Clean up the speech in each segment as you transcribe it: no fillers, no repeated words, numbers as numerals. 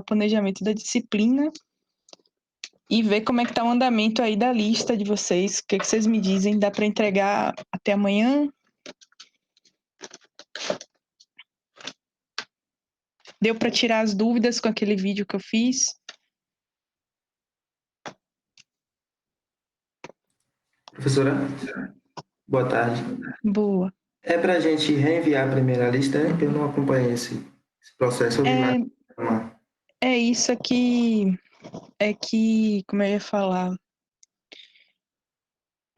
planejamento da disciplina e ver como é que tá o andamento aí da lista de vocês. O que vocês me dizem? Dá para entregar até amanhã? Deu para tirar as dúvidas com aquele vídeo que eu fiz? Professora, boa tarde. Boa. É para a gente reenviar a primeira lista, né? Eu não acompanhei esse processo, eu vi lá. É, é isso aqui, é que, como eu ia falar,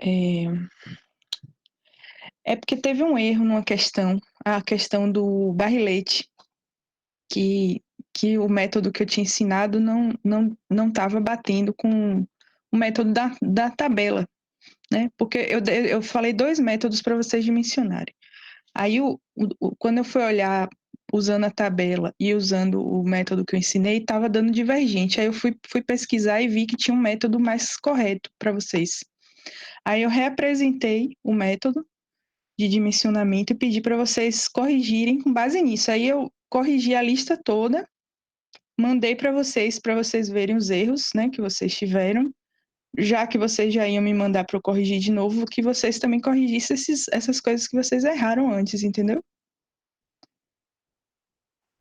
é, é porque teve um erro numa questão, a questão do barrilete, que, que o método que eu tinha ensinado não estava batendo com o método da tabela, né? Porque eu falei dois métodos para vocês dimensionarem. Aí, quando eu fui olhar usando a tabela e usando o método que eu ensinei, estava dando divergente. Aí eu fui pesquisar e vi que tinha um método mais correto para vocês. Aí eu reapresentei o método de dimensionamento e pedi para vocês corrigirem com base nisso. Aí eu corrigi a lista toda, mandei para vocês verem os erros, né, que vocês tiveram. Já que vocês já iam me mandar para eu corrigir de novo, que vocês também corrigissem essas coisas que vocês erraram antes, entendeu?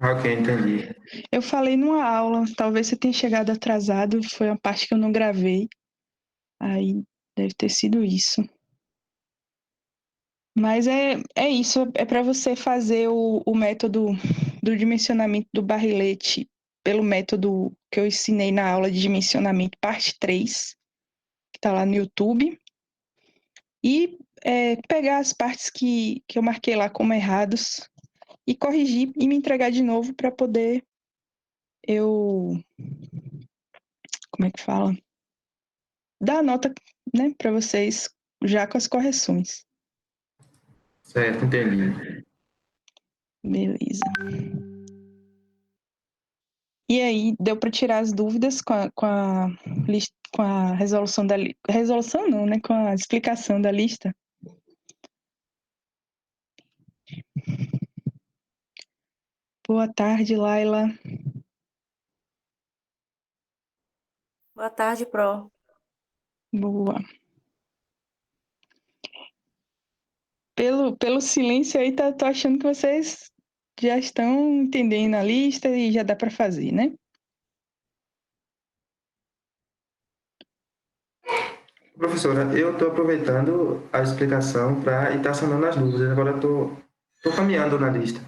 Ok, entendi. Eu falei numa aula, talvez você tenha chegado atrasado, foi uma parte que eu não gravei, aí deve ter sido isso. Mas é isso, é para você fazer o método do dimensionamento do barrilete pelo método que eu ensinei na aula de dimensionamento, parte 3, que está lá no YouTube, e pegar as partes que eu marquei lá como errados e corrigir e me entregar de novo para poder eu, como é que fala? Dar a nota, né, para vocês já com as correções. Certo, entendi. Beleza. E aí, deu para tirar as dúvidas com a resolução da lista. Resolução não, né? Com a explicação da lista. Boa tarde, Laila. Boa tarde, Pro. Boa. Pelo silêncio aí, tô achando que vocês já estão entendendo a lista e já dá para fazer, né? Professora, eu estou aproveitando a explicação para estar sanando as dúvidas. Agora estou caminhando na lista.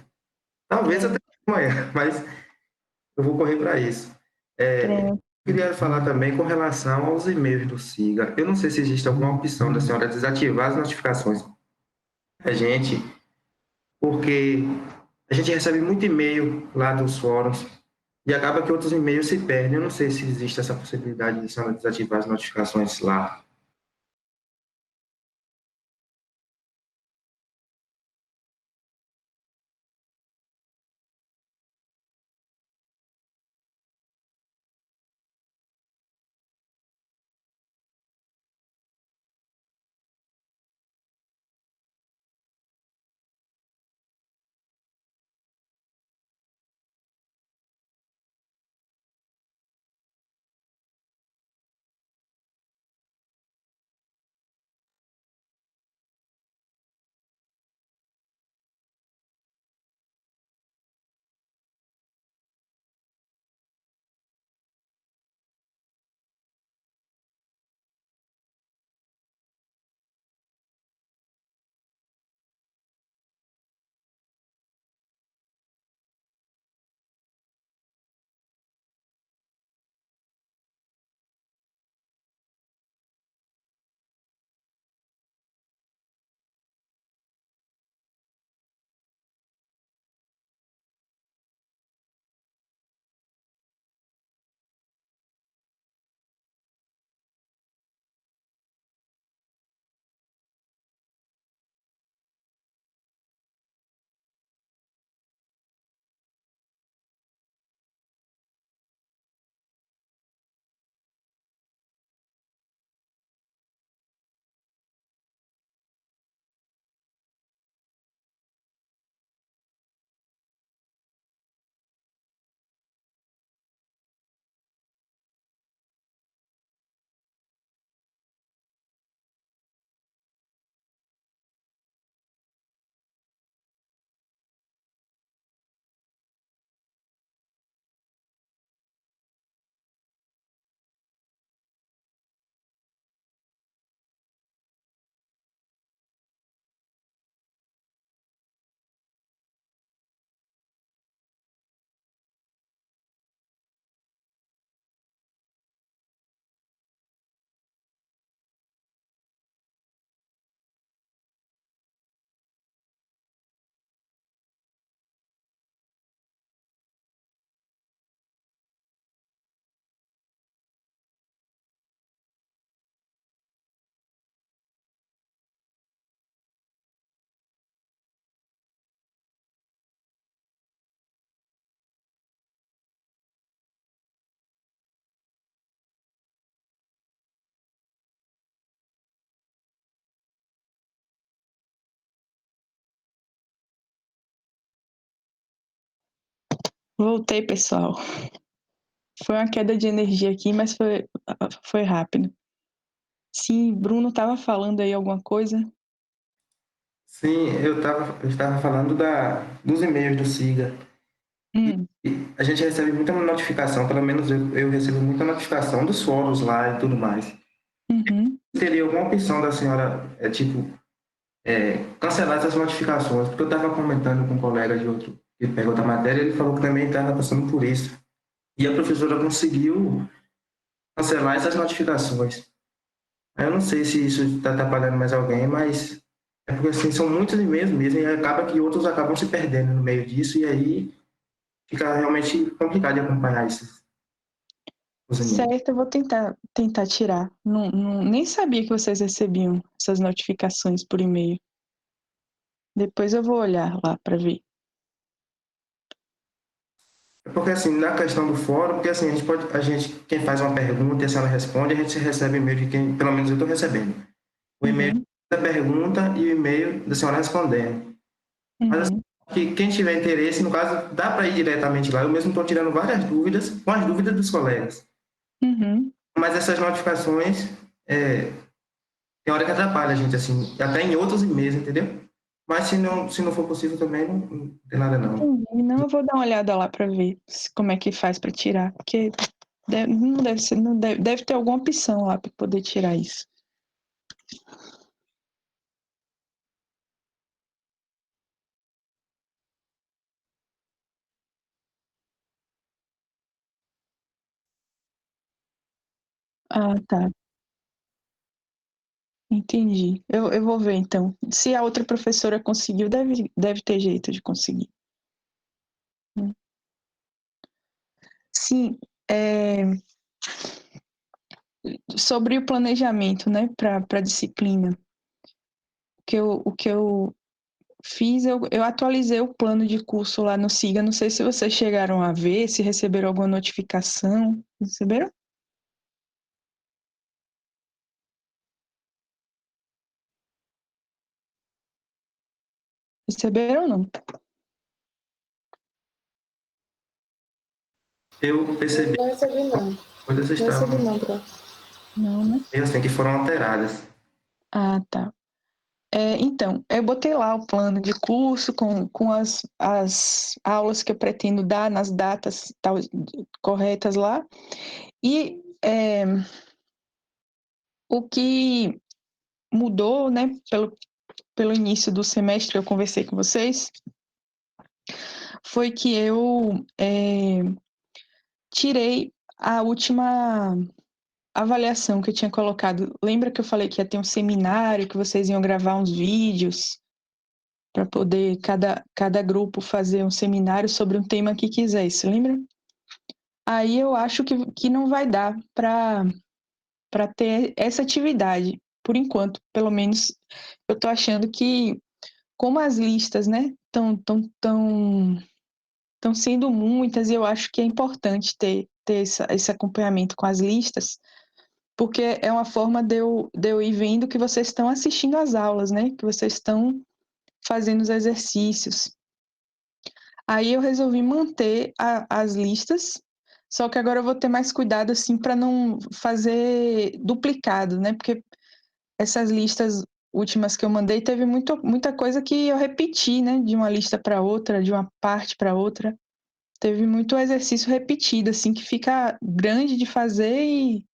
Talvez até amanhã, mas eu vou correr para isso. Eu Pronto. queria falar também com relação aos e-mails do SIGA. Eu não sei se existe alguma opção da senhora desativar as notificações da gente, porque a gente recebe muito e-mail lá dos fóruns e acaba que outros e-mails se perdem. Eu não sei se existe essa possibilidade de a senhora desativar as notificações lá. Voltei, pessoal. Foi uma queda de energia aqui, mas foi rápido. Sim, Bruno estava falando aí alguma coisa? Sim, eu estava falando dos e-mails do SIGA. Hum, E a gente recebe muita notificação, pelo menos eu recebo muita notificação dos fóruns lá e tudo mais. uhum, Teria alguma opção da senhora, tipo, cancelar essas notificações? Porque eu estava comentando com um colega de outro que pega outra matéria, ele falou que também estava passando por isso. E a professora conseguiu cancelar essas notificações. Eu não sei se isso está atrapalhando mais alguém, mas é porque assim, são muitos e-mails mesmo, e acaba que outros acabam se perdendo no meio disso, e aí fica realmente complicado de acompanhar os e-mails. certo, eu vou tentar tirar. Nem sabia que vocês recebiam essas notificações por e-mail. Depois eu vou olhar lá para ver. É porque assim, na questão do fórum, porque assim, quem faz uma pergunta e a senhora responde, a gente recebe e-mail de quem, pelo menos eu estou recebendo. O e-mail Uhum, da pergunta e o e-mail da senhora respondendo. Mas assim, uhum, que quem tiver interesse, no caso, dá para ir diretamente lá. Eu mesmo estou tirando várias dúvidas com as dúvidas dos colegas. uhum. Mas essas notificações, é, tem hora que atrapalha a gente, assim, até em outros e-mails, entendeu? Mas se não for possível também, não tem nada não. Entendi. Não, eu vou dar uma olhada lá para ver como é que faz para tirar, porque não deve ser, não deve ter alguma opção lá para poder tirar isso. Ah, tá. Entendi. Eu vou ver então. Se a outra professora conseguiu, deve ter jeito de conseguir. Sim, sobre o planejamento, né, para a disciplina. O que eu fiz, eu atualizei o plano de curso lá no SIGA. Não sei se vocês chegaram a ver, se receberam alguma notificação. Receberam? Receberam ou não? Eu percebi Não recebi, não. que coisas Não recebi, estavam não, prof. Não, né? meio assim, que foram alteradas. Ah, tá. Então, eu botei lá o plano de curso com as aulas que eu pretendo dar nas datas corretas lá. E o que mudou, né, pelo início do semestre, eu conversei com vocês, foi que eu tirei a última avaliação que eu tinha colocado. Lembra que eu falei que ia ter um seminário, que vocês iam gravar uns vídeos para poder cada grupo fazer um seminário sobre um tema que quisesse, lembra? Aí eu acho que não vai dar para ter essa atividade, por enquanto, pelo menos eu estou achando que, como as listas, né, estão sendo muitas, e eu acho que é importante ter esse acompanhamento com as listas, porque é uma forma de eu ir vendo que vocês estão assistindo às aulas, né, que vocês estão fazendo os exercícios. Aí eu resolvi manter as listas, só que agora eu vou ter mais cuidado assim para não fazer duplicado, né? Porque essas listas últimas que eu mandei teve muita coisa que eu repeti, né? De uma lista para outra, de uma parte para outra. Teve muito exercício repetido, assim, que fica grande de fazer e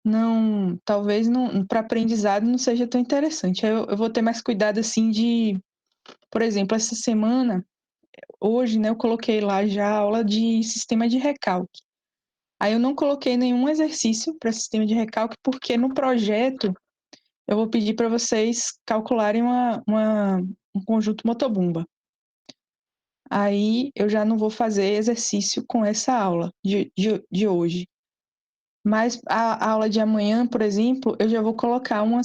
não, talvez não, para aprendizado não seja tão interessante. Aí eu vou ter mais cuidado assim por exemplo, essa semana hoje, né, eu coloquei lá já a aula de sistema de recalque. Aí eu não coloquei nenhum exercício para sistema de recalque, porque no projeto eu vou pedir para vocês calcularem um conjunto motobumba. Aí eu já não vou fazer exercício com essa aula de hoje. Mas a aula de amanhã, por exemplo, eu já vou colocar uma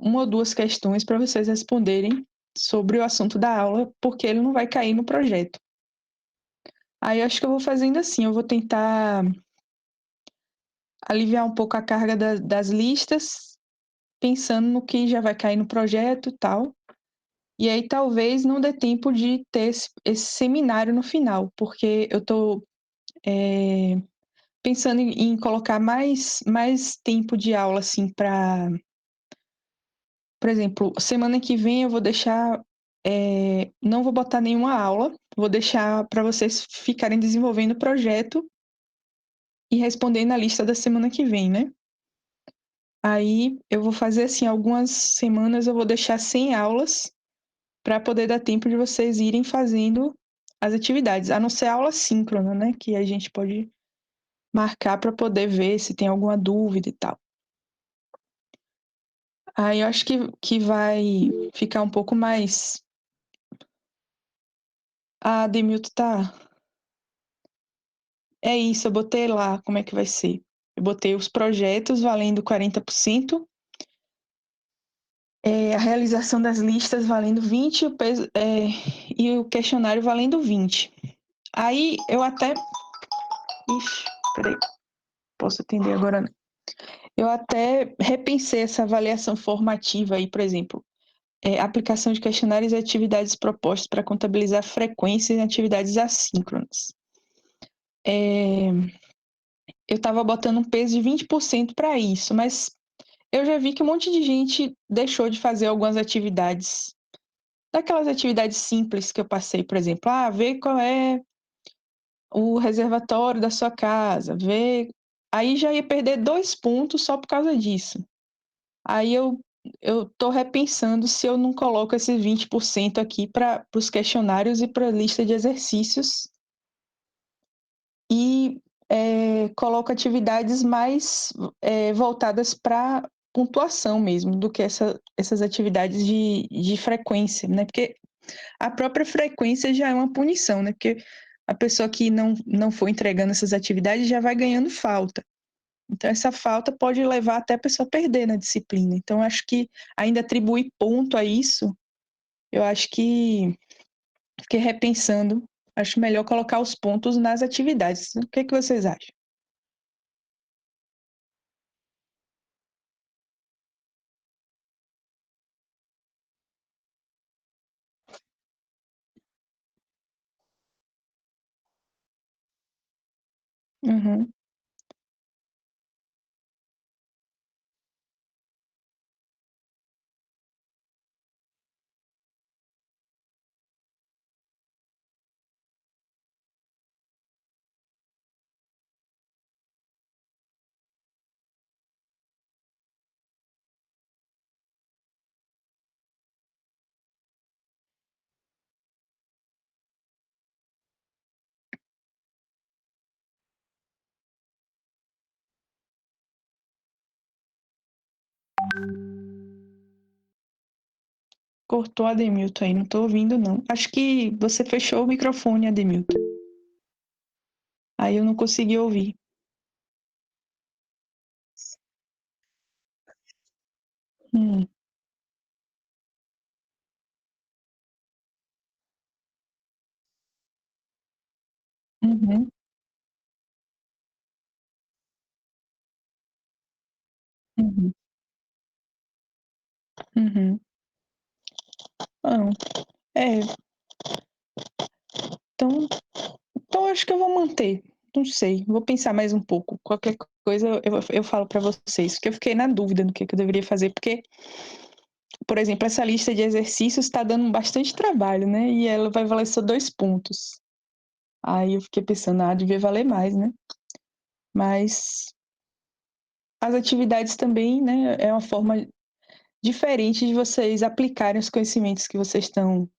ou duas questões para vocês responderem sobre o assunto da aula, porque ele não vai cair no projeto. Aí eu acho que eu vou fazendo assim, eu vou tentar aliviar um pouco a carga das listas, pensando no que já vai cair no projeto e tal. E aí talvez não dê tempo de ter esse seminário no final, porque eu estou pensando em colocar mais tempo de aula, assim, para... Por exemplo, semana que vem eu vou deixar... não vou botar nenhuma aula, vou deixar para vocês ficarem desenvolvendo o projeto e respondendo a lista da semana que vem, né? Aí eu vou fazer assim, algumas semanas eu vou deixar sem aulas para poder dar tempo de vocês irem fazendo as atividades, a não ser aula síncrona, né? Que a gente pode marcar para poder ver se tem alguma dúvida e tal. Aí eu acho que vai ficar um pouco mais. Ah, Demilton tá. É isso, eu botei lá como é que vai ser. Eu botei os projetos valendo 40%, a realização das listas valendo 20% e o questionário valendo 20%. Aí eu até. Ixi, peraí, posso atender agora não. Eu até repensei essa avaliação formativa aí, por exemplo, aplicação de questionários e atividades propostas para contabilizar frequência em atividades assíncronas. Eu estava botando um peso de 20% para isso, mas eu já vi que um monte de gente deixou de fazer algumas atividades, daquelas atividades simples que eu passei, por exemplo, ver qual é o reservatório da sua casa, ver... Aí já ia perder 2 pontos só por causa disso. Aí eu estou repensando se eu não coloco esses 20% aqui para os questionários e para a lista de exercícios e coloco atividades mais voltadas para pontuação mesmo, do que essas atividades de frequência, né? Porque a própria frequência já é uma punição, né? Porque a pessoa que não for entregando essas atividades já vai ganhando falta. Então, essa falta pode levar até a pessoa a perder na disciplina. Então, acho que ainda atribuir ponto a isso, eu acho que fiquei repensando. Acho melhor colocar os pontos nas atividades. O que vocês acham? Uhum, cortou a Ademilton aí, não estou ouvindo, não. Acho que você fechou o microfone, Ademilton. Aí eu não consegui ouvir. Hum, uhum, uhum, uhum. Ah, é, então, então acho que eu vou manter. Não sei, vou pensar mais um pouco. Qualquer coisa eu falo para vocês, porque eu fiquei na dúvida no que eu deveria fazer, porque, por exemplo, essa lista de exercícios está dando bastante trabalho, né? E ela vai valer só 2 pontos. Aí eu fiquei pensando, devia valer mais, né? Mas as atividades também, né, é uma forma diferente de vocês aplicarem os conhecimentos que vocês estão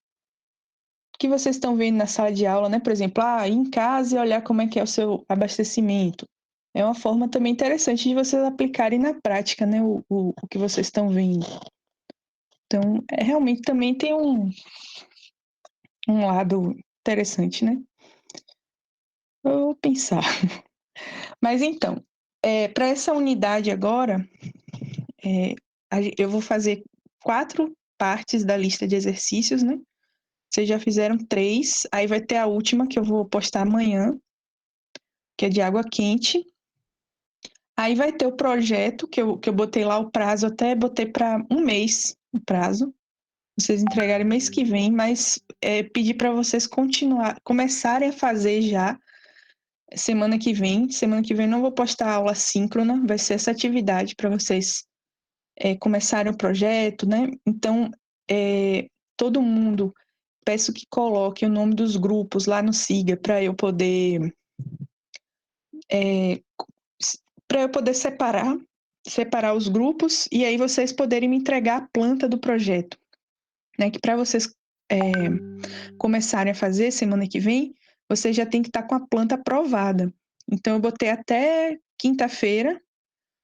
vendo na sala de aula, né? Por exemplo, ir em casa e olhar como é que é o seu abastecimento. É uma forma também interessante de vocês aplicarem na prática, né? O que vocês estão vendo. Então, realmente também tem um lado interessante, né? Eu vou pensar. Mas então, para essa unidade agora, é, eu vou fazer 4 partes da lista de exercícios, né? Vocês já fizeram 3, aí vai ter a última que eu vou postar amanhã, que é de água quente. Aí vai ter o projeto, que eu botei lá o prazo, até botei para 1 mês o prazo vocês entregarem mês que vem, mas pedir para vocês começarem a fazer já semana que vem. Semana que vem não vou postar aula síncrona, vai ser essa atividade para vocês começarem o projeto, né? Então, todo mundo, peço que coloque o nome dos grupos lá no Siga para eu poder separar os grupos e aí vocês poderem me entregar a planta do projeto, né? Que para vocês começarem a fazer semana que vem, vocês já tem que estar com a planta aprovada. Então eu botei até quinta-feira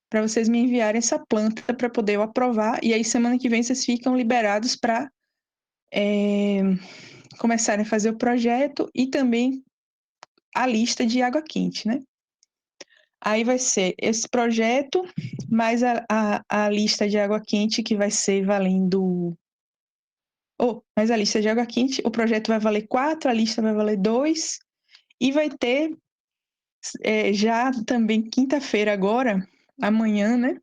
para vocês me enviarem essa planta para poder eu aprovar e aí semana que vem vocês ficam liberados para começarem a fazer o projeto e também a lista de água quente, né? Aí vai ser esse projeto, mais a lista de água quente, que vai ser valendo. Mais a lista de água quente, o projeto vai valer 4, a lista vai valer 2, e vai ter já também quinta-feira agora, amanhã, né?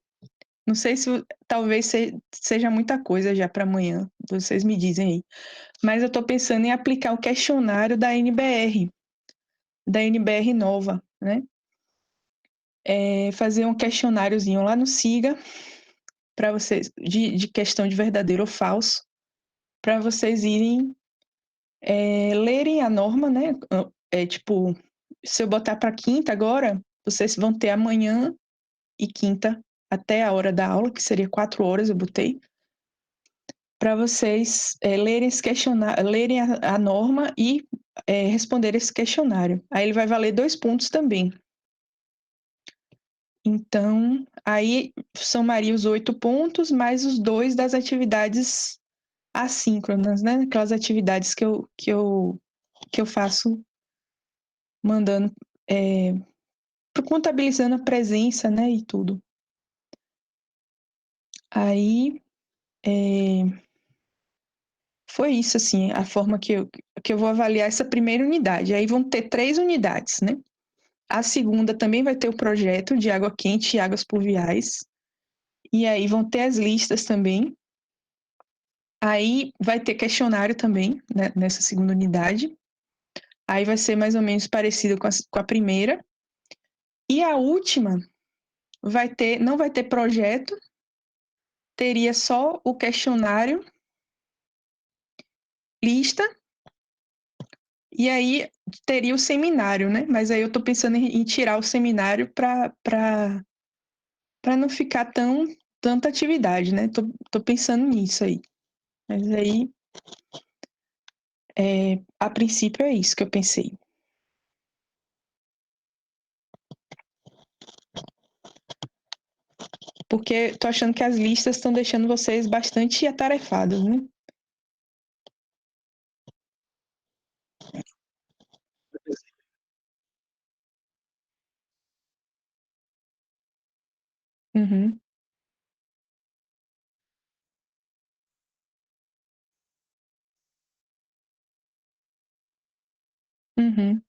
Não sei se talvez seja muita coisa já para amanhã, vocês me dizem aí. Mas eu estou pensando em aplicar o questionário da NBR nova, né? Fazer um questionáriozinho lá no Siga para vocês de questão de verdadeiro ou falso, para vocês irem lerem a norma, né? Tipo, se eu botar para quinta agora, vocês vão ter amanhã e quinta até a hora da aula, que seria 4 horas, eu botei, para vocês lerem esse questionário, lerem a norma e responder esse questionário. Aí ele vai valer 2 pontos também. Então, aí somaria os 8 pontos mais os 2 das atividades assíncronas, né? Aquelas atividades que eu faço mandando, contabilizando a presença, né? E tudo. Aí, foi isso, assim, a forma que eu vou avaliar essa primeira unidade. Aí vão ter 3 unidades, né? A segunda também vai ter o projeto de água quente e águas pluviais. E aí vão ter as listas também. Aí vai ter questionário também, né, nessa segunda unidade. Aí vai ser mais ou menos parecido com a primeira. E a última não vai ter projeto, teria só o questionário, lista, e aí teria o seminário, né? Mas aí eu tô pensando em tirar o seminário para não ficar tanta atividade, né? Tô pensando nisso aí. Mas aí, a princípio é isso que eu pensei. Porque tô achando que as listas estão deixando vocês bastante atarefados, né? Uhum, uhum.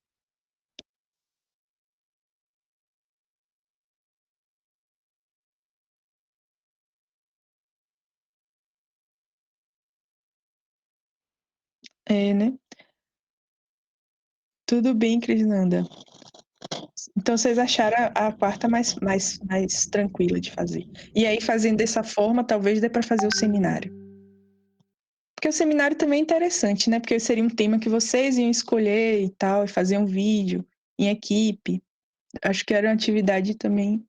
Né? Tudo bem, Krisnanda. Então, vocês acharam a quarta mais tranquila de fazer. E aí, fazendo dessa forma, talvez dê para fazer o seminário. Porque o seminário também é interessante, né? Porque seria um tema que vocês iam escolher e tal, e fazer um vídeo em equipe. Acho que era uma atividade também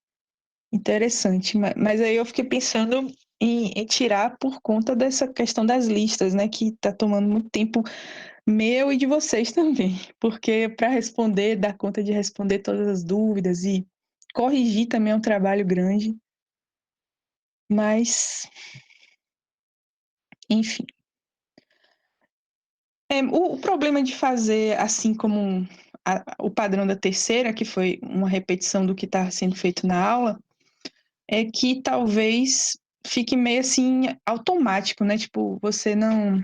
interessante. Mas aí eu fiquei pensando em tirar por conta dessa questão das listas, né? Que está tomando muito tempo meu e de vocês também. Porque para responder, dar conta de responder todas as dúvidas e corrigir também é um trabalho grande. Mas, enfim. O problema de fazer assim como o padrão da terceira, que foi uma repetição do que está sendo feito na aula, é que talvez fique meio assim automático, né? Tipo, você não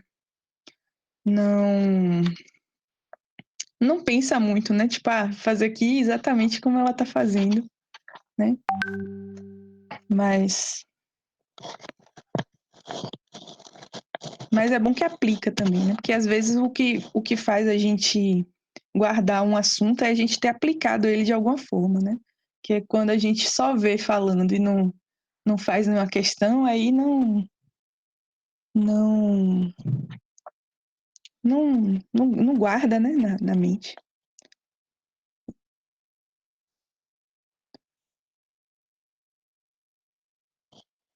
não pensa muito, né? Tipo, fazer aqui exatamente como ela tá fazendo, né? Mas Mas é bom que aplica também, né? Porque às vezes o que faz a gente guardar um assunto é a gente ter aplicado ele de alguma forma, né? Que é quando a gente só vê falando e não faz nenhuma questão, aí não, não guarda, né, na mente.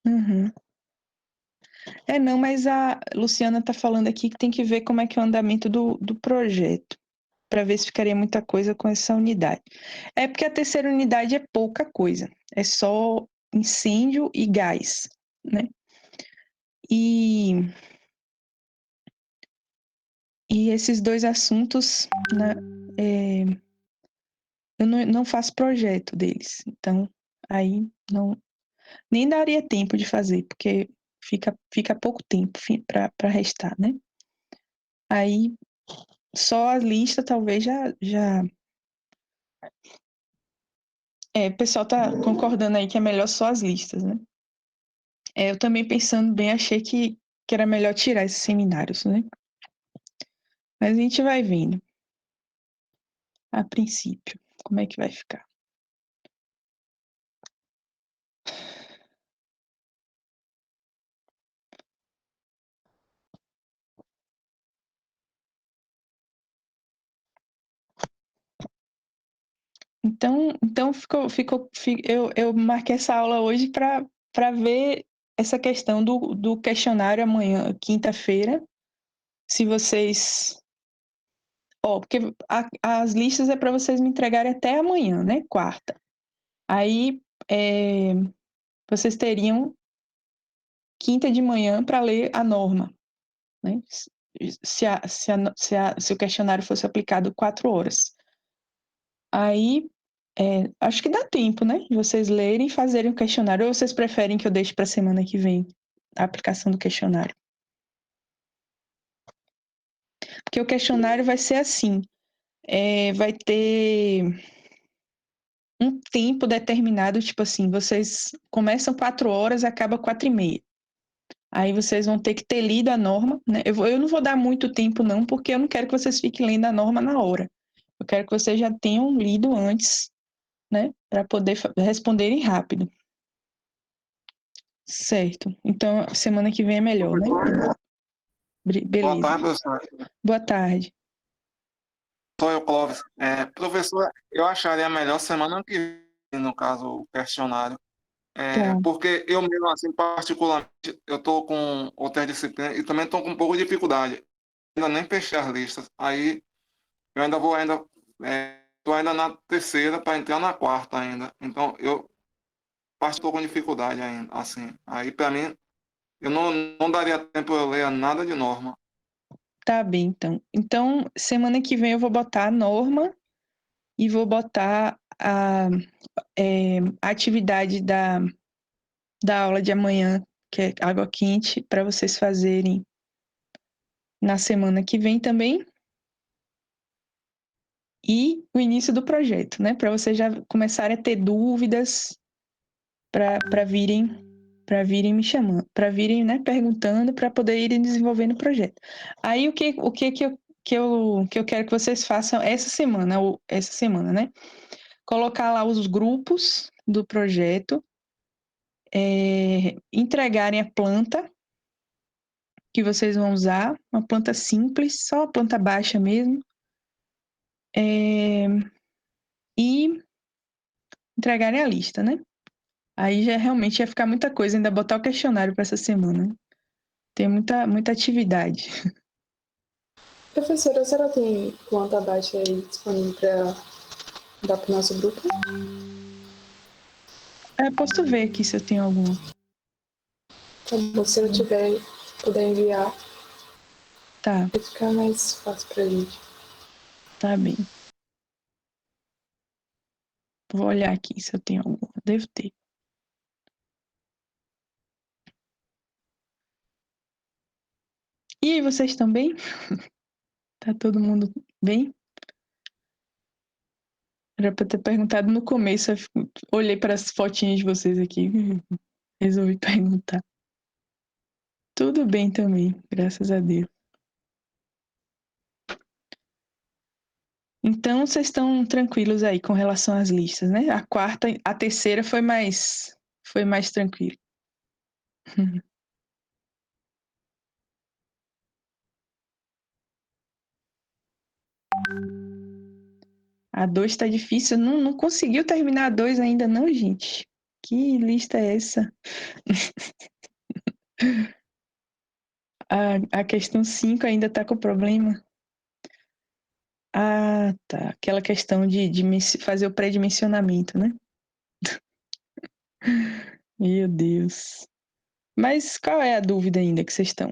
Uhum. Não, mas a Luciana está falando aqui que tem que ver como é que é o andamento do projeto, para ver se ficaria muita coisa com essa unidade. É porque a terceira unidade é pouca coisa, é só incêndio e gás, né? E, e esses dois assuntos, né, eu não faço projeto deles, então aí não nem daria tempo de fazer, porque fica pouco tempo para restar, né? Aí só a lista talvez já. O pessoal tá concordando aí que é melhor só as listas, né? Eu também pensando bem, achei que era melhor tirar esses seminários, né? Mas a gente vai vendo, a princípio, como é que vai ficar. Então eu marquei essa aula hoje para ver essa questão do questionário amanhã, quinta-feira, se vocês. Porque as listas é para vocês me entregarem até amanhã, né? Quarta. Aí vocês teriam quinta de manhã para ler a norma, né? Se o questionário fosse aplicado 4 horas. Aí, acho que dá tempo, né? De vocês lerem e fazerem o questionário. Ou vocês preferem que eu deixe para a semana que vem a aplicação do questionário? Porque o questionário vai ser assim: vai ter um tempo determinado, tipo assim, vocês começam 4 horas, acaba 4h30. Aí vocês vão ter que ter lido a norma, né? Eu não vou dar muito tempo, não, porque eu não quero que vocês fiquem lendo a norma na hora. Eu quero que vocês já tenham lido antes, né? Para poder responderem rápido. Certo. Então, semana que vem é melhor, né? Boa Beleza. tarde, professor. Boa tarde. Sou eu, Clóvis. Professor, eu acharia melhor semana que vem, no caso, o questionário. Tá. Porque eu mesmo, assim, particularmente, eu estou com outras disciplinas e também estou com um pouco de dificuldade. Ainda nem fechei as listas. Aí eu ainda vou, estou ainda na terceira para entrar na quarta ainda. Então, eu estou com dificuldade ainda, assim. Aí, para mim, eu não daria tempo eu ler nada de norma. Tá bem, então. Então, semana que vem eu vou botar a norma e vou botar a atividade da aula de amanhã, que é água quente, para vocês fazerem na semana que vem também. E o início do projeto, né? Para vocês já começarem a ter dúvidas, para virem me chamando, para virem, né, perguntando, para poder irem desenvolvendo o projeto. Aí o que eu quero que vocês façam essa semana, né? Colocar lá os grupos do projeto, entregarem a planta que vocês vão usar, uma planta simples, só a planta baixa mesmo, e entregarem a lista, né? Aí já realmente ia ficar muita coisa, ainda botar o questionário para essa semana. Tem muita atividade. Professora, a senhora tem planta baixa aí disponível para dar para o nosso grupo? Posso ver aqui se eu tenho alguma. Tá bom, se eu tiver, puder enviar, Tá, vai ficar mais fácil para a gente. tá bem. Vou olhar aqui se eu tenho alguma. Devo ter. E aí, vocês estão bem? Tá todo mundo bem? Era pra ter perguntado no começo. Olhei para as fotinhas de vocês aqui. Resolvi perguntar. Tudo bem também, graças a Deus. Então, vocês estão tranquilos aí com relação às listas, né? A terceira foi mais tranquilo. A 2 tá difícil, não conseguiu terminar a 2 ainda não, gente. Que lista é essa? A questão 5 ainda tá com problema. Ah, tá. Aquela questão de fazer o pré-dimensionamento, né? Meu Deus. Mas qual é a dúvida ainda que vocês estão?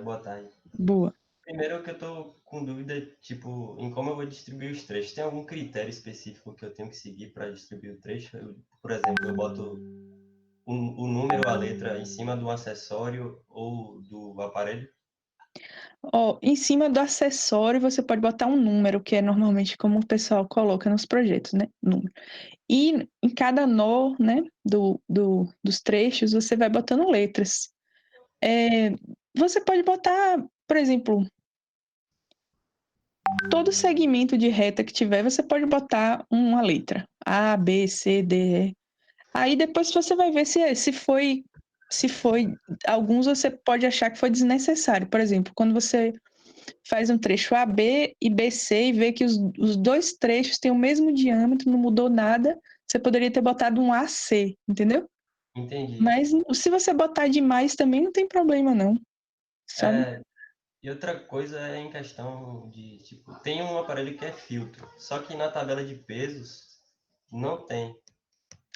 Boa tarde. Boa. Primeiro que eu tô com dúvida, tipo, em como eu vou distribuir os trechos. Tem algum critério específico que eu tenho que seguir para distribuir o trecho? Por exemplo, eu boto o número, a letra em cima do acessório ou do aparelho? Ó, em cima do acessório você pode botar um número, que é normalmente como o pessoal coloca nos projetos, né? Número. E em cada nó, né, dos trechos, você vai botando letras. Você pode botar, por exemplo, todo segmento de reta que tiver, você pode botar uma letra. A, B, C, D, E. Aí depois você vai ver se foi. Alguns você pode achar que foi desnecessário. Por exemplo, quando você faz um trecho AB e BC e vê que os dois trechos têm o mesmo diâmetro, não mudou nada, você poderia ter botado um AC, entendeu? Entendi. Mas se você botar demais também não tem problema, não. Sabe? E outra coisa é em questão de, tipo, tem um aparelho que é filtro, só que na tabela de pesos não tem.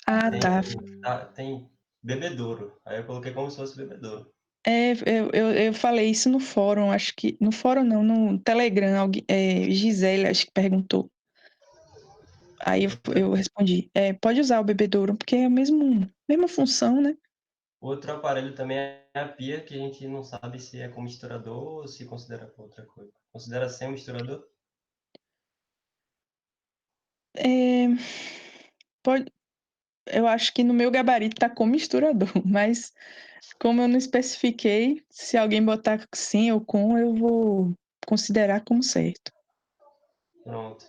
Ah, Tem, tá. tem bebedouro. Aí eu coloquei como se fosse bebedouro. Eu falei isso no fórum, acho que. No fórum não, no Telegram, Gisele, acho que perguntou. Aí eu respondi, pode usar o bebedouro, porque é a mesma função, né? Outro aparelho também é a pia, que a gente não sabe se é com misturador ou se considera outra coisa. Considera sem misturador? É, pode, eu acho que no meu gabarito tá com misturador, mas como eu não especifiquei, se alguém botar sim ou com, eu vou considerar como certo. Pronto.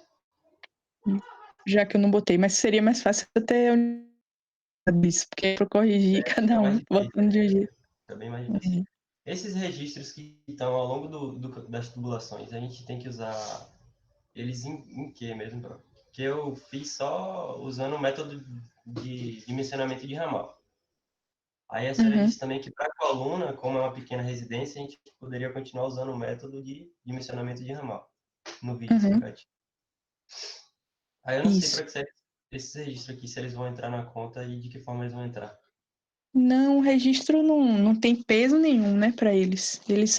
Já que eu não botei, mas seria mais fácil eu ter isso, porque é pra eu corrigir cada Fica mais um, difícil, botando de um jeito. fica bem mais difícil. Esses registros que estão ao longo das tubulações, a gente tem que usar eles em quê mesmo, bro? Que eu fiz só usando o método de dimensionamento de ramal. Aí a senhora Uhum, disse também que para a coluna, como é uma pequena residência, a gente poderia continuar usando o método de dimensionamento de ramal no vídeo uhum, explicativo. Aí eu não sei isso. para que serve esses registros aqui, se eles vão entrar na conta e de que forma eles vão entrar. Não, o registro não tem peso nenhum, né, para eles. Eles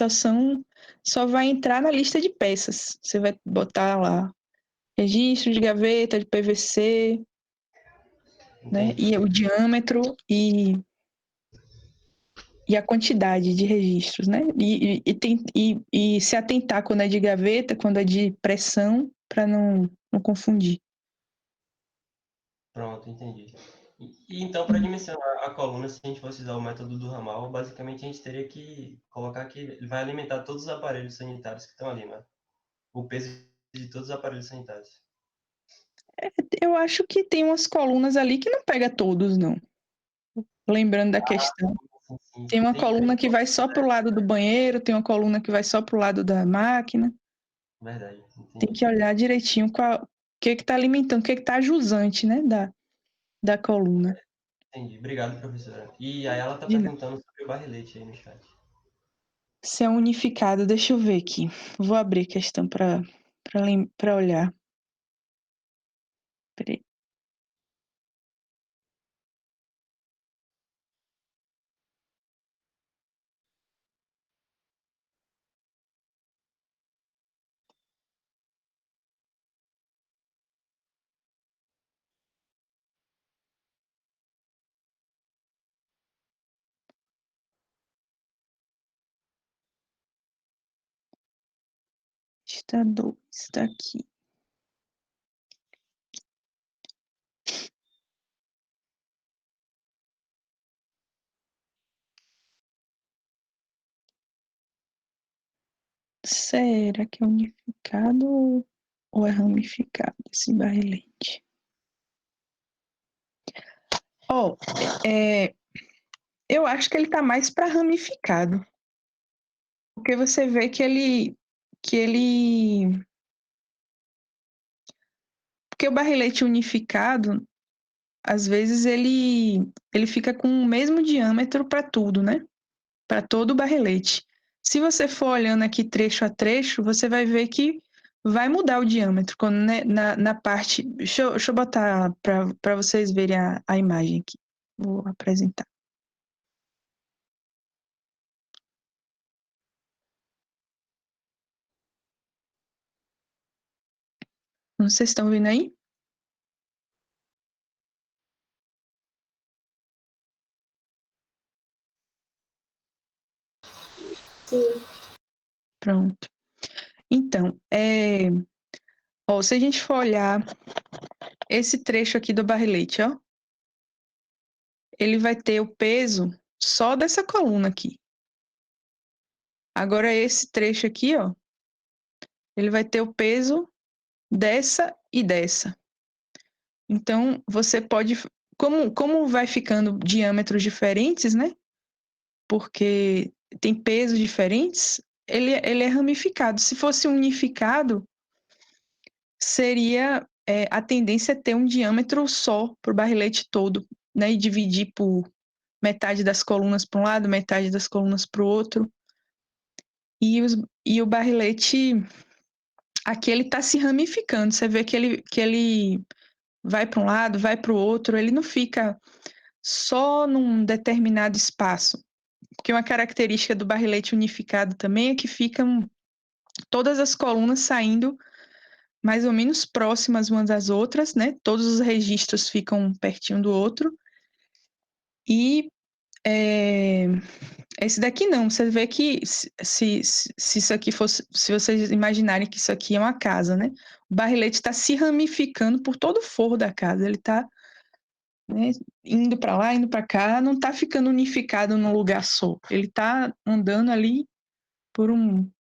só vai entrar na lista de peças. Você vai botar lá registro de gaveta, de PVC, né, Entendi. e o diâmetro e a quantidade de registros, né, e se atentar quando é de gaveta, quando é de pressão, para não confundir. Pronto, entendi. E então, para dimensionar a coluna, se a gente fosse usar o método do ramal, basicamente a gente teria que colocar que ele vai alimentar todos os aparelhos sanitários que estão ali, né? O peso de todos os aparelhos sanitários. Eu acho que tem umas colunas ali que não pega todos, não. Lembrando da questão. Sim, sim. Tem uma Tem, coluna que vai só pro lado do banheiro, tem uma coluna que vai só pro lado da máquina. verdade, Tem entendi. que olhar direitinho o que está alimentando, o que está jusante, né, da coluna. Entendi. Obrigado, professora. E aí ela está De nada. perguntando sobre o barrilete aí no chat. Se é unificado, deixa eu ver aqui. Vou abrir a questão para olhar. Peraí. Está aqui. Será que é unificado ou é ramificado esse barrilete? Ó, eu acho que ele tá mais para ramificado. Porque você vê que ele porque o barrilete unificado, às vezes ele fica com o mesmo diâmetro para tudo, né? Para todo o barrilete. Se você for olhando aqui trecho a trecho, você vai ver que vai mudar o diâmetro quando, né, na parte. Deixa eu botar para vocês verem a imagem aqui. Vou apresentar. Não sei se estão vendo aí? Sim. Pronto. Então, ó, se a gente for olhar esse trecho aqui do barrilete, ó, ele vai ter o peso só dessa coluna aqui. Agora, esse trecho aqui, ó, ele vai ter o peso dessa e dessa. Então, você pode. Como vai ficando diâmetros diferentes, né? Porque tem pesos diferentes, ele é ramificado. Se fosse unificado, seria. A tendência é ter um diâmetro só para o barrilete todo, né? E dividir por metade das colunas para um lado, metade das colunas para o outro. E o barrilete, aqui ele está se ramificando. Você vê que ele vai para um lado, vai para o outro, ele não fica só num determinado espaço. Porque uma característica do barrilete unificado também é que ficam todas as colunas saindo mais ou menos próximas umas das outras, né? Todos os registros ficam pertinho do outro. E esse daqui não, você vê que se isso aqui fosse, se vocês imaginarem que isso aqui é uma casa, né? O barrilete está se ramificando por todo o forro da casa, ele está, né, indo para lá, indo para cá, não está ficando unificado num lugar só, ele está andando ali por um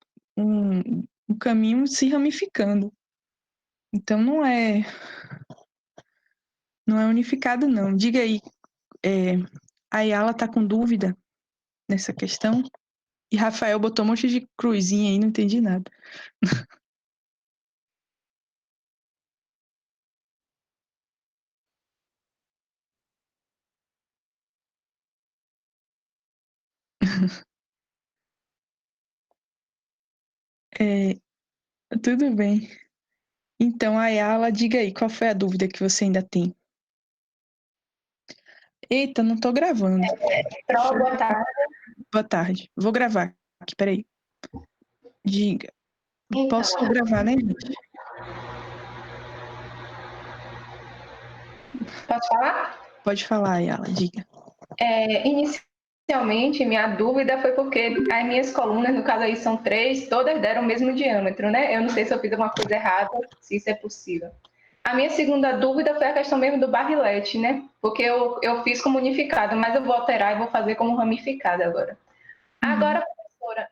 caminho se ramificando. Então não é unificado não. Diga aí, a Ayala está com dúvida nessa questão? E Rafael botou um monte de cruzinha aí, não entendi nada. É, tudo bem. Então, Ayala, diga aí, qual foi a dúvida que você ainda tem? Eita, não tô gravando. Boa tarde. Boa tarde. Vou gravar aqui, peraí. Diga. Posso Então, gravar, né, gente? posso falar? Pode falar, Ayala, diga. Inicialmente, minha dúvida foi porque as minhas colunas, no caso aí são 3, todas deram o mesmo diâmetro, né? Eu não sei se eu fiz alguma coisa errada, se isso é possível. A minha segunda dúvida foi a questão mesmo do barrilete, né? Porque eu fiz como unificado, mas eu vou alterar e vou fazer como ramificado agora. Agora, professora,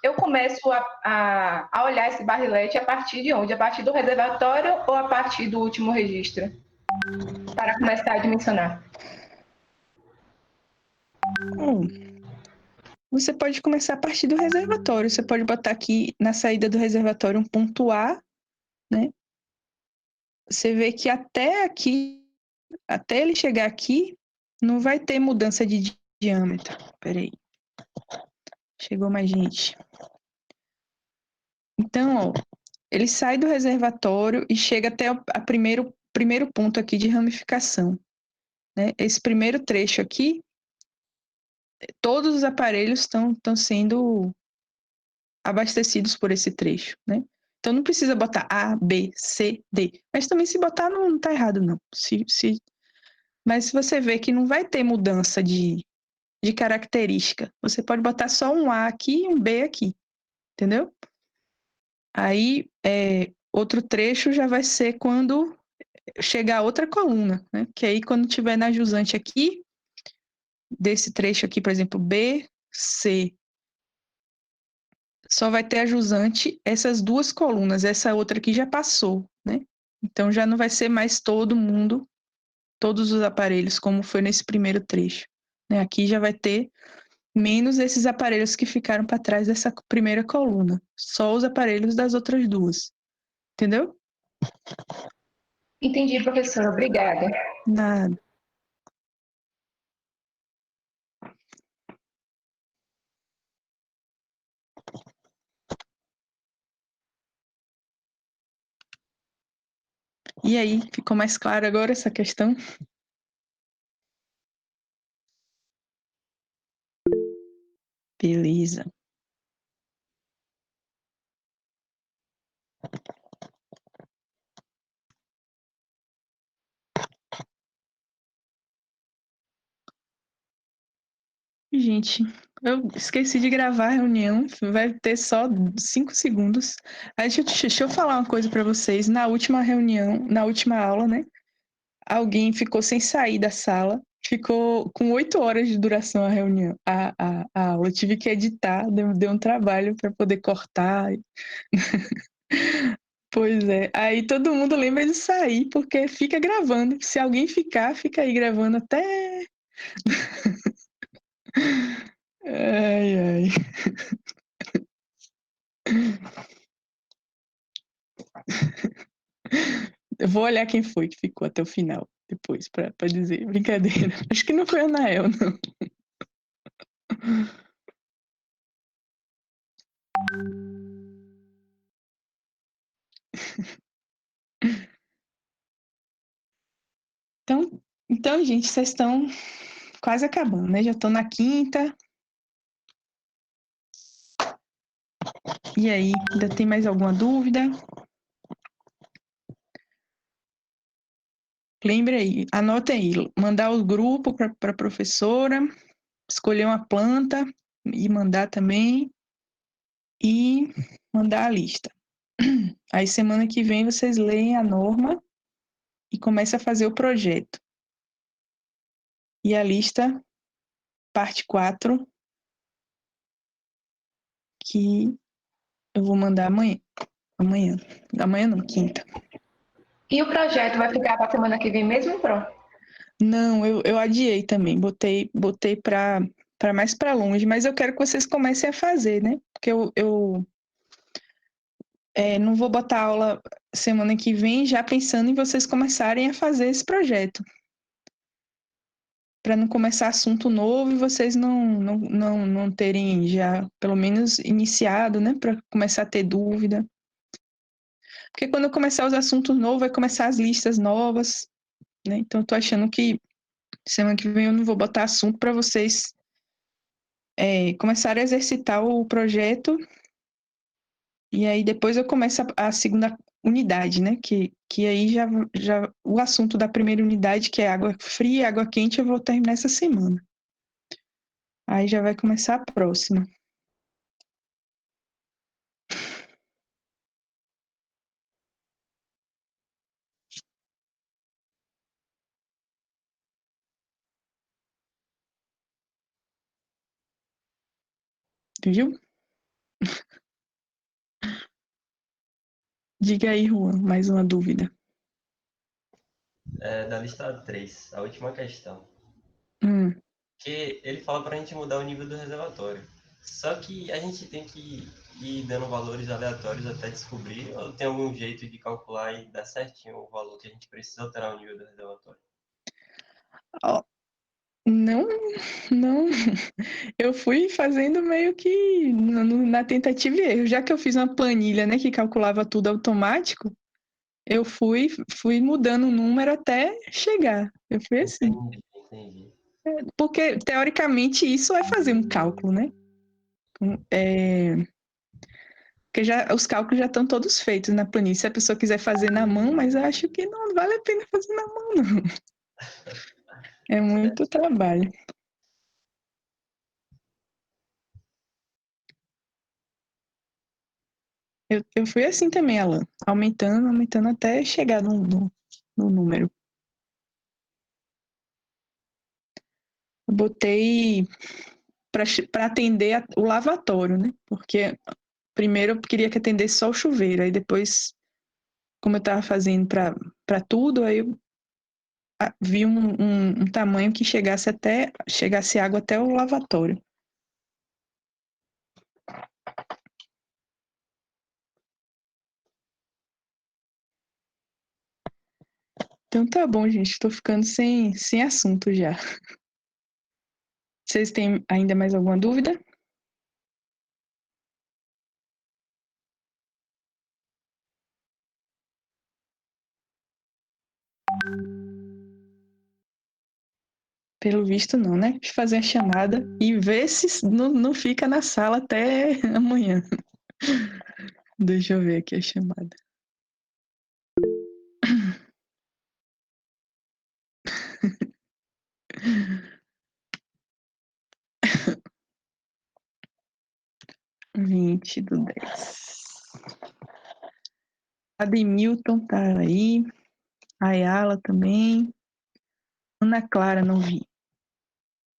eu começo a olhar esse barrilete a partir de onde? A partir do reservatório ou a partir do último registro? Para começar a dimensionar. Você pode começar a partir do reservatório. Você pode botar aqui na saída do reservatório um ponto A, né? Você vê que até aqui, até ele chegar aqui, não vai ter mudança de diâmetro. Peraí. Chegou mais gente. Então, ó, ele sai do reservatório e chega até o primeiro ponto aqui de ramificação, né? Esse primeiro trecho aqui, todos os aparelhos estão sendo abastecidos por esse trecho, né? Então não precisa botar A, B, C, D. Mas também se botar não está errado, não. Mas se você vê que não vai ter mudança de característica, você pode botar só um A aqui e um B aqui, entendeu? Aí, outro trecho já vai ser quando chegar a outra coluna, né? Que aí quando tiver na jusante aqui, desse trecho aqui, por exemplo, B, C, só vai ter a jusante essas 2 colunas, essa outra aqui já passou, né? Então já não vai ser mais todo mundo, todos os aparelhos, como foi nesse primeiro trecho, né? Aqui já vai ter menos esses aparelhos que ficaram para trás dessa primeira coluna, só os aparelhos das outras 2, entendeu? Entendi, professora. Obrigada. Nada. E aí, ficou mais clara agora essa questão? Beleza. Gente, eu esqueci de gravar a reunião, vai ter só 5 segundos. Aí, deixa eu falar uma coisa para vocês. Na última reunião, na última aula, né? Alguém ficou sem sair da sala, ficou com 8 horas de duração a reunião, a aula. Eu tive que editar, deu um trabalho para poder cortar. Pois é. Aí todo mundo lembra de sair, porque fica gravando. Se alguém ficar, fica aí gravando até. Ai, ai. Eu vou olhar quem foi que ficou até o final, depois, pra dizer. Brincadeira. Acho que não foi a Anael, não. Então, gente, vocês estão quase acabando, né? Já estou na quinta. E aí, ainda tem mais alguma dúvida? Lembre aí, anota aí, mandar o grupo para a professora, escolher uma planta e mandar também, e mandar a lista. Aí semana que vem vocês leem a norma e começam a fazer o projeto. E a lista, parte 4, que eu vou mandar amanhã. Amanhã não, quinta. E o projeto vai ficar para a semana que vem mesmo, Pro? Não, eu adiei também, botei para mais para longe, mas eu quero que vocês comecem a fazer, né? Porque eu não vou botar aula semana que vem já pensando em vocês começarem a fazer esse projeto, para não começar assunto novo e vocês não terem já, pelo menos, iniciado, né? Para começar a ter dúvida. Porque quando começar os assuntos novos, vai começar as listas novas, né? Então, eu tô achando que semana que vem eu não vou botar assunto para vocês começarem a exercitar o projeto. E aí depois eu começo a segunda unidade, né? Que aí já o assunto da primeira unidade, que é água fria, água quente, eu vou terminar essa semana. Aí já vai começar a próxima. Viu? Diga aí, Juan, mais uma dúvida. Da lista 3, a última questão. Hum, Que ele fala para a gente mudar o nível do reservatório. Só que a gente tem que ir dando valores aleatórios até descobrir, ou tem algum jeito de calcular e dar certinho o valor que a gente precisa alterar o nível do reservatório? ó, não, não. Eu fui fazendo meio que na tentativa e erro. Já que eu fiz uma planilha, né, que calculava tudo automático, eu fui mudando o número até chegar. Eu fui assim. Entendi. Porque, teoricamente, isso é fazer um cálculo, né? Porque os cálculos já estão todos feitos na planilha. Se a pessoa quiser fazer na mão, mas eu acho que não vale a pena fazer na mão, não. É muito trabalho. Eu fui assim também, Alan. Aumentando até chegar no número. Eu botei para atender o lavatório, né? Porque primeiro eu queria que atendesse só o chuveiro, aí depois, como eu tava fazendo para tudo, aí eu vi um tamanho que chegasse água até o lavatório. Então tá bom, gente, tô ficando sem assunto já. Vocês têm ainda mais alguma dúvida? Pelo visto não, né? Deixa eu fazer a chamada e ver se não fica na sala até amanhã. Deixa eu ver aqui a chamada. Vinte do 10. Ademilton tá aí. Ayala também. Ana Clara, não vi.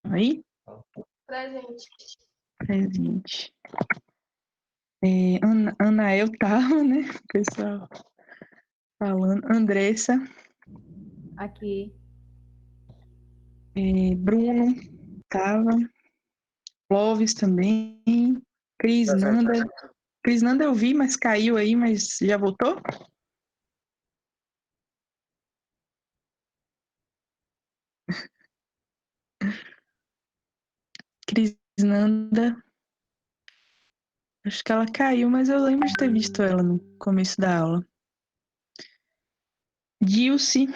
Aí? Presente. Presente. Anael tava, né? Pessoal falando. Andressa. Aqui. Bruno tava. Clóvis também. Cris Nanda. Cris Nanda eu vi, mas caiu aí, mas já voltou? Cris Nanda. Acho que ela caiu, mas eu lembro de ter visto ela no começo da aula. Dilce.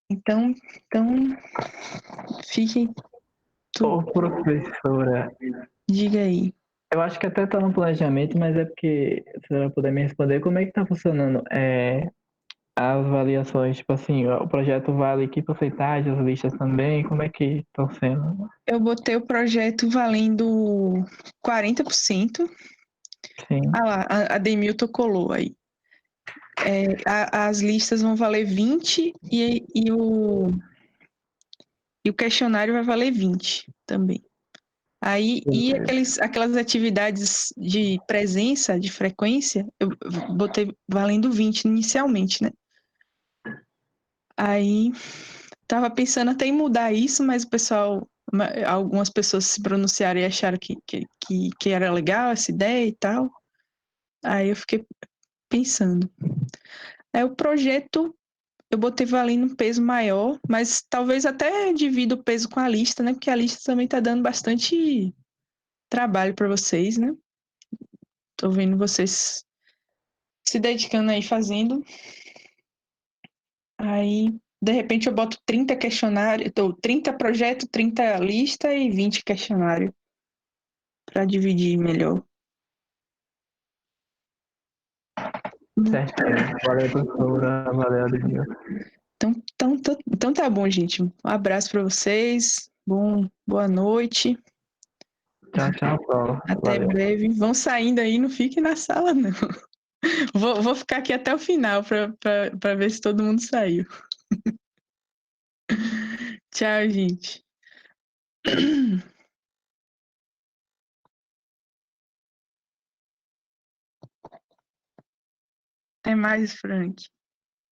Então, fiquem. Ô, professora, Diga aí. eu acho que até tá no planejamento, mas é porque você vai poder me responder como é que tá funcionando as avaliações, tipo assim, o projeto vale que porcentagem, as listas também, como é que estão sendo? Eu botei o projeto valendo 40%. Sim, Ah lá, a Demilton colou aí. As listas vão valer 20 e o questionário vai valer 20 também. Aí, e aquelas atividades de presença, de frequência, eu botei valendo 20 inicialmente, né? Aí, tava pensando até em mudar isso, mas o pessoal, algumas pessoas se pronunciaram e acharam que era legal essa ideia e tal. Aí eu fiquei pensando. O projeto eu botei valendo um peso maior, mas talvez até divida o peso com a lista, né? Porque a lista também tá dando bastante trabalho para vocês, né? Tô vendo vocês se dedicando aí fazendo. Aí, de repente, eu boto 30 questionários, 30 projetos, 30 lista e 20 questionários para dividir melhor. certinho. Valeu, professora, valeu, Ademir. Então tá bom, gente. Um abraço para vocês. Boa noite. Tchau, tchau, Paulo. Até Valeu. breve. Vão saindo aí, não fiquem na sala, não. Vou ficar aqui até o final para ver se todo mundo saiu. Tchau, gente. Até mais, Frank.